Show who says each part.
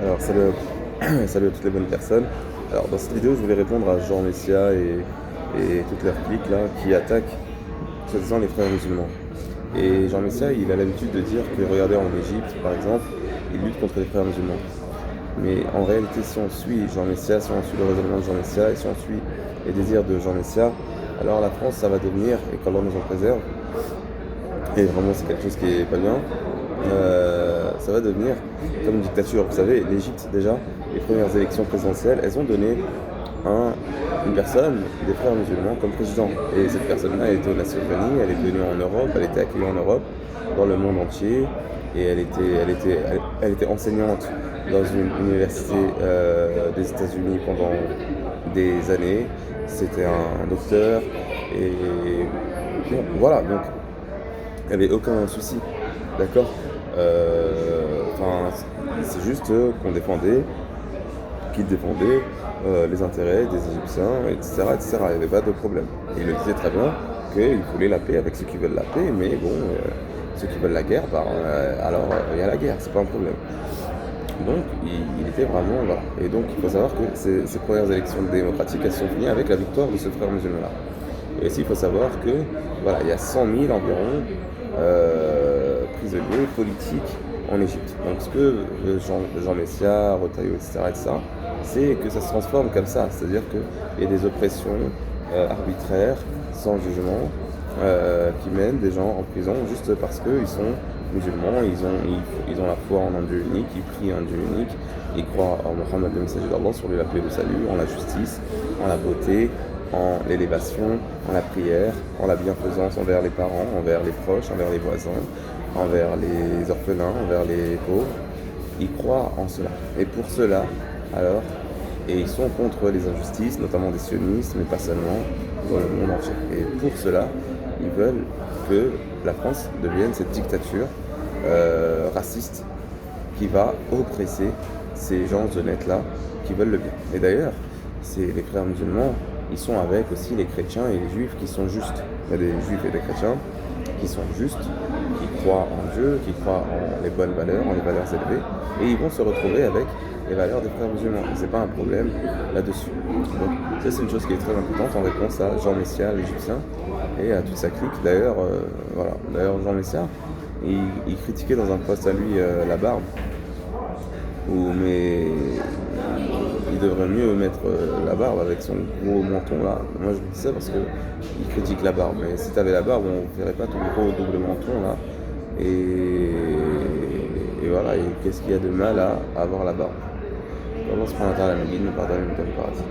Speaker 1: Alors, salut, salut à toutes les bonnes personnes. Alors, dans cette vidéo, je voulais répondre à Jean Messia et toute leur clique là qui attaquent soi-disant les frères musulmans. Et Jean Messia, il a l'habitude de dire que, regardez, en Égypte, par exemple, il lutte contre les frères musulmans. Mais en réalité, si on suit Jean Messia, si on suit le raisonnement de Jean Messia et si on suit les désirs de Jean Messia, alors la France, ça va devenir, et qu'Allah nous en préserve, et vraiment c'est quelque chose qui est pas bien, ça va devenir comme une dictature. Vous savez, l'Égypte déjà, les premières élections présidentielles, elles ont donné une personne, des frères musulmans, comme président. Et cette personne-là, elle était aux Nations-Unies, elle est venue en Europe, elle était accueillie en Europe, dans le monde entier, et elle était enseignante dans une université des États-Unis pendant des années. C'était un docteur, et bon, voilà, donc il n'y avait aucun souci, d'accord. Enfin, c'est juste qu'on défendait, qu'il défendait les intérêts des Égyptiens, etc., etc. Il n'y avait pas de problème. Et il le disait très bien qu'il voulait la paix avec ceux qui veulent la paix, mais bon, ceux qui veulent la guerre, alors il y a la guerre, c'est pas un problème. Donc il était vraiment, voilà. Et donc il faut savoir que ces premières élections démocratiques, elles sont finies avec la victoire de ce frère musulman-là. Et aussi il faut savoir que voilà, il y a 100 000 environ prisonniers politiques en Égypte. Donc ce que Jean Messia, Retailleau, etc., c'est que ça se transforme comme ça. C'est-à-dire qu'il y a des oppressions arbitraires, sans jugement, qui mènent des gens en prison juste parce qu'ils sont musulmans, ils ont la foi en un Dieu unique, ils prient un Dieu unique, ils croient en Mohammed le messager d'Allah, sur lui la paix et le salut, en la justice, en la beauté, en l'élévation, en la prière, en la bienfaisance envers les parents, envers les proches, envers les voisins, envers les orphelins, envers les pauvres. Ils croient en cela. Et pour cela, alors, et ils sont contre les injustices, notamment des sionistes, mais pas seulement, dans le monde entier. Et pour cela, ils veulent que la France devienne cette dictature raciste qui va oppresser ces gens honnêtes-là qui veulent le bien. Et d'ailleurs, c'est les frères musulmans, ils sont avec aussi les chrétiens et les juifs qui sont justes. Il y a des juifs et des chrétiens qui sont justes, qui croient en Dieu, qui croient en les bonnes valeurs, en les valeurs élevées, et ils vont se retrouver avec les valeurs des frères musulmans. Et c'est pas un problème là-dessus. Donc ça, c'est une chose qui est très importante en réponse à Jean Messia, l'Égyptien, et à toute sa clique. D'ailleurs, voilà. D'ailleurs, Jean Messia, il critiquait dans un post à lui la barbe, mais il devrait mieux mettre la barbe avec son gros menton là. Moi je dis ça parce que il critique la barbe, mais si t'avais la barbe, on verrait pas ton gros double menton là. Et voilà, et qu'est-ce qu'il y a de mal à avoir la barbe? Allah subhanahu wa ta'ala nous guide, nous pardonne, nous donne le paradis.